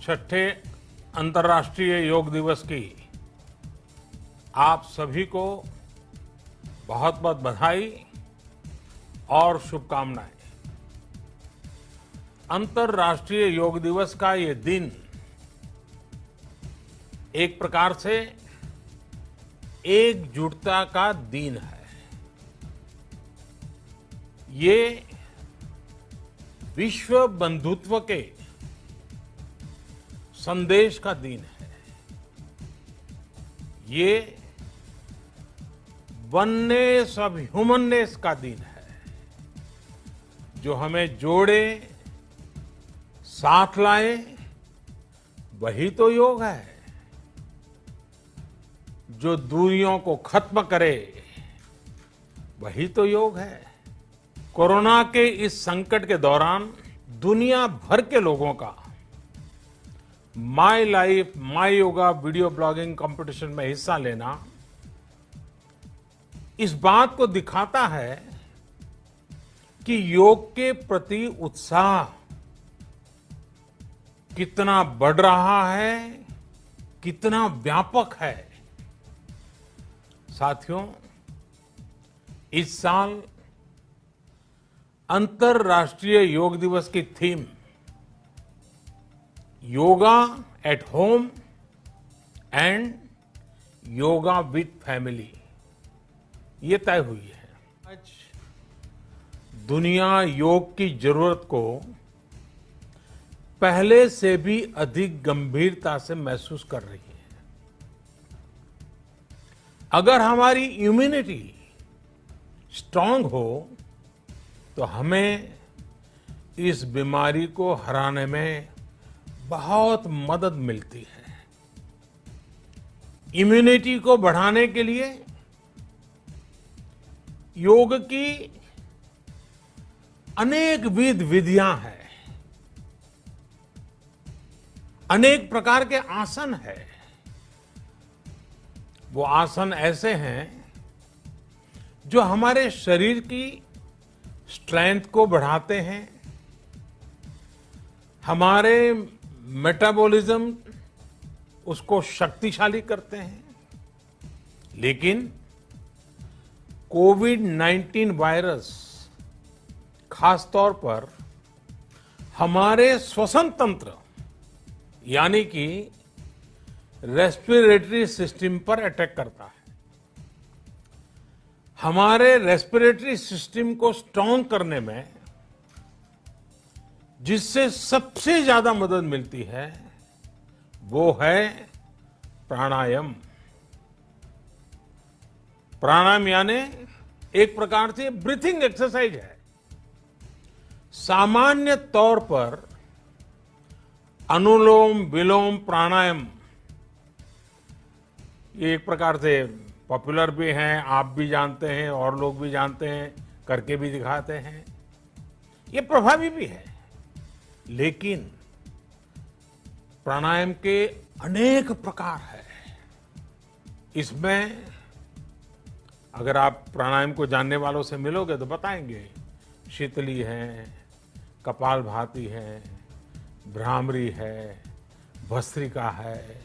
छठे अंतर्राष्ट्रीय योग दिवस की आप सभी को बहुत बहुत बधाई और शुभकामनाएं। अंतर्राष्ट्रीय योग दिवस का ये दिन एक प्रकार से एकजुटता का दिन है। ये विश्व बंधुत्व के संदेश का दिन है। ये वननेस ऑफ ह्यूमननेस का दिन है, जो हमें जोड़े, साथ लाए, वही तो योग है। जो दूरियों को खत्म करे, वही तो योग है। कोरोना के इस संकट के दौरान दुनिया भर के लोगों का my life my yoga video blogging competition में हिस्सा लेना इस बात को दिखाता है कि योग के प्रति उत्साह कितना बढ़ रहा है, कितना व्यापक है। साथियों, इस साल अंतर्राष्ट्रीय योग दिवस की theme yoga at home and yoga with family ये तय हुई है। आज दुनिया योग की जरूरत को पहले से भी अधिक गंभीरता से महसूस कर रही है। अगर हमारी इम्यूनिटी स्ट्रांग हो तो हमें इस बीमारी को हराने में बहुत मदद मिलती है। इम्यूनिटी को बढ़ाने के लिए योग की अनेक विध विधियां हैं, अनेक प्रकार के आसन हैं। वो आसन ऐसे हैं जो हमारे शरीर की स्ट्रेंथ को बढ़ाते हैं, हमारे मेटाबॉलिज्म उसको शक्तिशाली करते हैं। लेकिन कोविड-19 वायरस खासतौर पर हमारे श्वसन तंत्र यानी कि रेस्पिरेटरी सिस्टम पर अटैक करता है। हमारे रेस्पिरेटरी सिस्टम को स्ट्रांग करने में जिससे सबसे ज्यादा मदद मिलती है वो है प्राणायाम। प्राणायाम यानी एक प्रकार से ब्रीथिंग एक्सरसाइज है। सामान्य तौर पर अनुलोम विलोम प्राणायाम ये एक प्रकार से पॉपुलर भी हैं, आप भी जानते हैं और लोग भी जानते हैं, करके भी दिखाते हैं। ये प्रभावी भी है। लेकिन प्राणायाम के अनेक प्रकार हैं। इसमें अगर आप प्राणायाम को जानने वालों से मिलोगे तो बताएंगे। शीतली है, कपालभाति है, भ्रामरी है, भस्त्रिका है,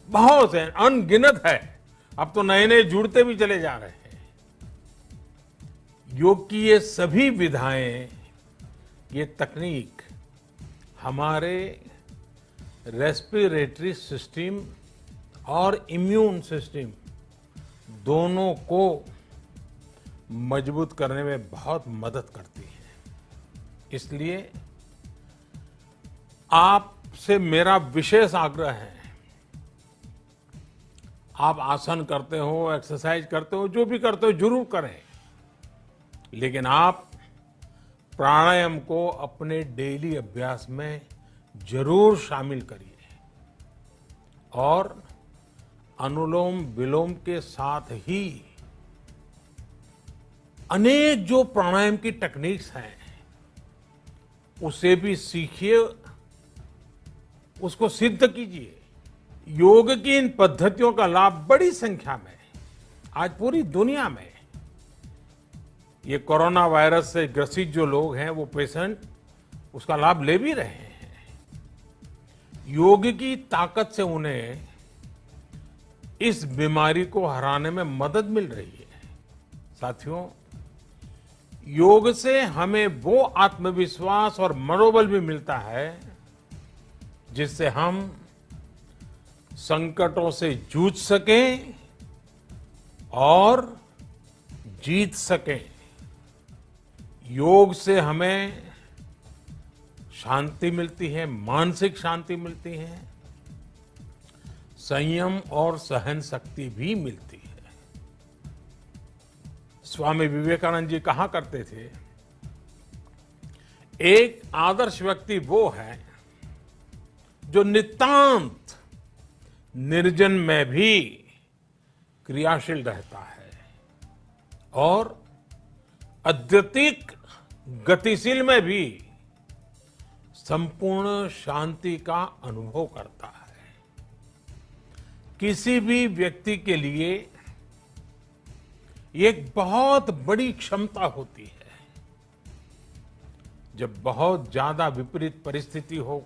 बहुत है, अनगिनत है। अब तो नए नए जुड़ते भी चले जा रहे हैं। योग की ये सभी विधाएं, ये तकनीक हमारे रेस्पिरेटरी सिस्टम और इम्यून सिस्टम दोनों को मजबूत करने में बहुत मदद करती है। इसलिए आपसे मेरा विशेष आग्रह है, आप आसन करते हो, एक्सरसाइज करते हो, जो भी करते हो जरूर करें, लेकिन आप प्राणायाम को अपने डेली अभ्यास में जरूर शामिल करिए। और अनुलोम विलोम के साथ ही अनेक जो प्राणायाम की टेक्निक्स हैं उसे भी सीखिए, उसको सिद्ध कीजिए। योग की इन पद्धतियों का लाभ बड़ी संख्या में आज पूरी दुनिया में ये कोरोना वायरस से ग्रसित जो लोग हैं वो पेशेंट उसका लाभ ले भी रहे हैं। योग की ताकत से उन्हें इस बीमारी को हराने में मदद मिल रही है। साथियों, योग से हमें वो आत्मविश्वास और मनोबल भी मिलता है जिससे हम संकटों से जूझ सकें और जीत सकें। योग से हमें शांति मिलती है, मानसिक शांति मिलती है, संयम और सहन शक्ति भी मिलती है। स्वामी विवेकानंद जी कहा करते थे, एक आदर्श व्यक्ति वो है जो नितांत निर्जन में भी क्रियाशील रहता है और अत्यधिक गतिशील में भी संपूर्ण शांति का अनुभव करता है। किसी भी व्यक्ति के लिए एक बहुत बड़ी क्षमता होती है, जब बहुत ज्यादा विपरीत परिस्थिति हो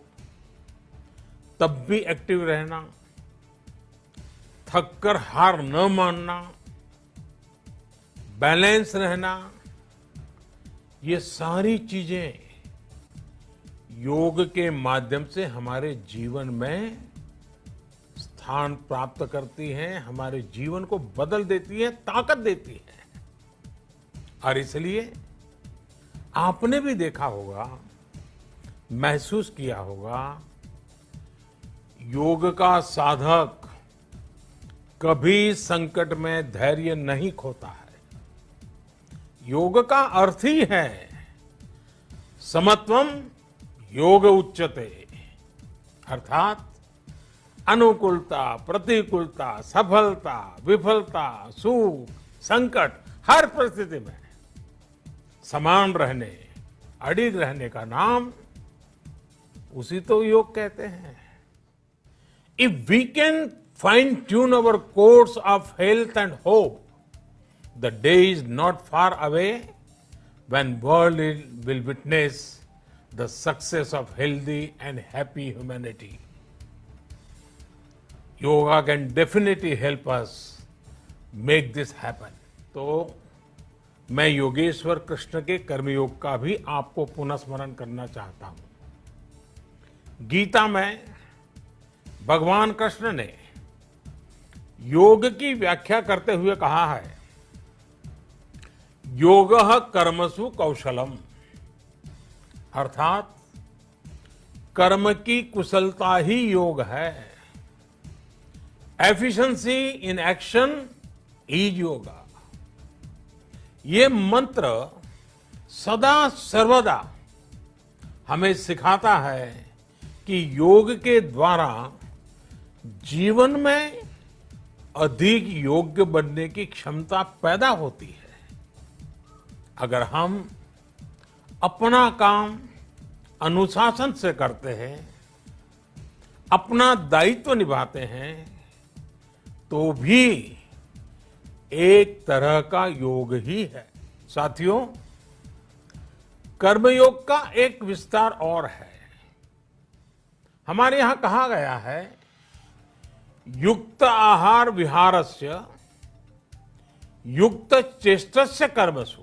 तब भी एक्टिव रहना, थककर हार न मानना, बैलेंस रहना, ये सारी चीजें योग के माध्यम से हमारे जीवन में स्थान प्राप्त करती हैं, हमारे जीवन को बदल देती है, ताकत देती है। और इसलिए आपने भी देखा होगा, महसूस किया होगा, योग का साधक कभी संकट में धैर्य नहीं खोता है। योग का अर्थ ही है समत्वम योग उच्यते, अर्थात अनुकूलता, प्रतिकूलता, सफलता, विफलता, सुख, संकट, हर परिस्थिति में समान रहने, अडिग रहने का नाम उसी तो योग कहते हैं। If we can fine tune our course of health and hope, the day is not far away when world will witness the success of healthy and happy humanity. Yoga can definitely help us make this happen. तो मैं योगेश्वर कृष्ण के कर्मयोग का भी आपको पुनः स्मरण करना चाहता हूं। गीता में भगवान कृष्ण ने योग की व्याख्या करते हुए कहा है, योगः कर्मसु कौशलम, अर्थात कर्म की कुशलता ही योग है। Efficiency in action is yoga. ये मंत्र सदा सर्वदा हमें सिखाता है कि योग के द्वारा जीवन में अधिक योग्य बनने की क्षमता पैदा होती है। अगर हम अपना काम अनुशासन से करते हैं, अपना दायित्व निभाते हैं, तो भी एक तरह का योग ही है। साथियों, कर्मयोग का एक विस्तार और है। हमारे यहां कहा गया है, युक्त आहार विहारस्य युक्त चेष्टस्य कर्मसु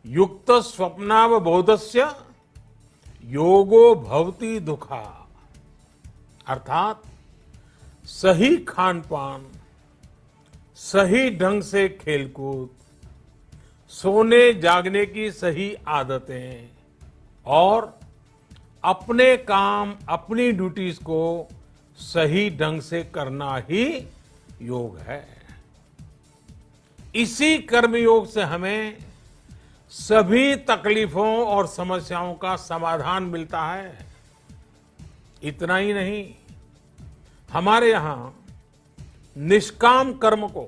युक्त स्वप्नावबोधस्य योगो भवति दुखा, अर्थात सही खान पान, सही ढंग से खेलकूद, सोने जागने की सही आदतें और अपने काम, अपनी ड्यूटीज को सही ढंग से करना ही योग है। इसी कर्मयोग से हमें सभी तकलीफों और समस्याओं का समाधान मिलता है। इतना ही नहीं, हमारे यहां निष्काम कर्म को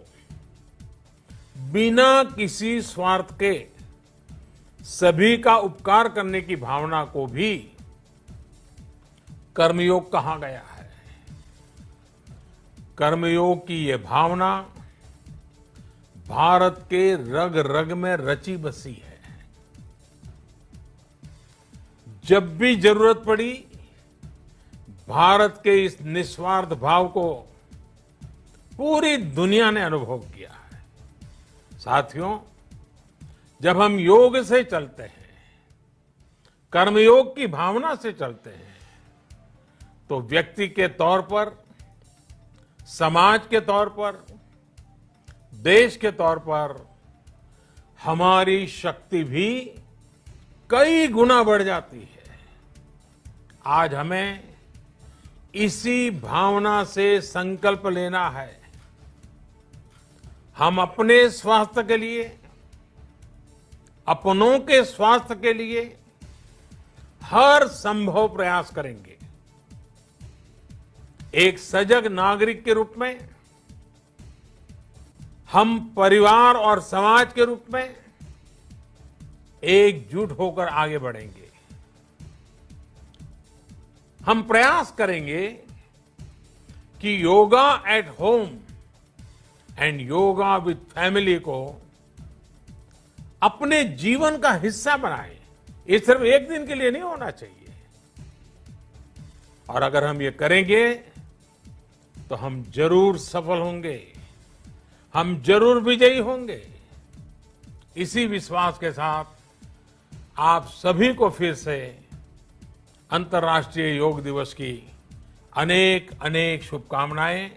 बिना किसी स्वार्थ के सभी का उपकार करने की भावना को भी कर्मयोग कहा गया है। कर्मयोग की ये भावना भारत के रग रग में रची बसी है। जब भी जरूरत पड़ी, भारत के इस निस्वार्थ भाव को पूरी दुनिया ने अनुभव किया है। साथियों, जब हम योग से चलते हैं, कर्मयोग की भावना से चलते हैं, तो व्यक्ति के तौर पर, समाज के तौर पर, देश के तौर पर हमारी शक्ति भी कई गुना बढ़ जाती है। आज हमें इसी भावना से संकल्प लेना है। हम अपने स्वास्थ्य के लिए, अपनों के स्वास्थ्य के लिए हर संभव प्रयास करेंगे। एक सजग नागरिक के रूप में हम परिवार और समाज के रूप में एकजुट होकर आगे बढ़ेंगे। हम प्रयास करेंगे कि yoga at home and yoga with family को अपने जीवन का हिस्सा बनाएं। ये सिर्फ एक दिन के लिए नहीं होना चाहिए। और अगर हम ये करेंगे तो हम जरूर सफल होंगे, हम जरूर विजयी होंगे। इसी विश्वास के साथ आप सभी को फिर से अंतर्राष्ट्रीय योग दिवस की अनेक अनेक शुभकामनाएं।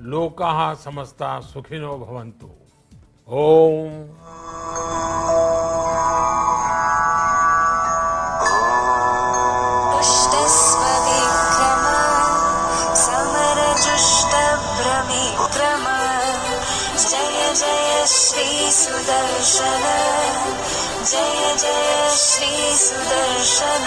लोकाः समस्ता सुखिनो भवन्तु। ओम। जय जय श्री सुदर्शन, जय जय Shri Sudarshan.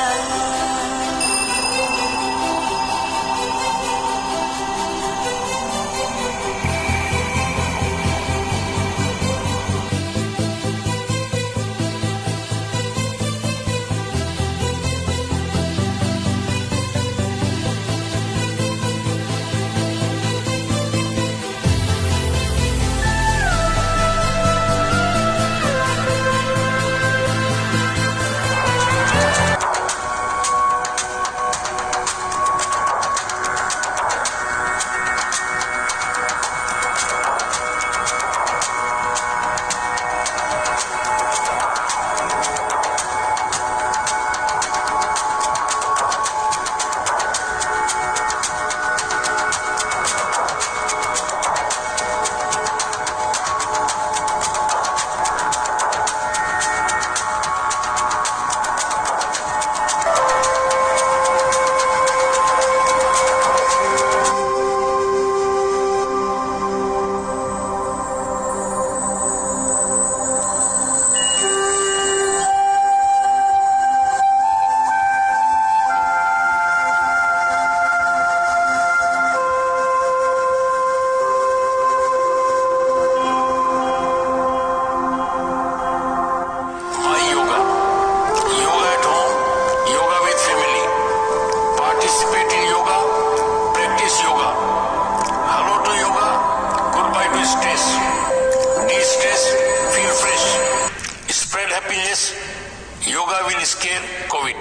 Yoga will scare COVID.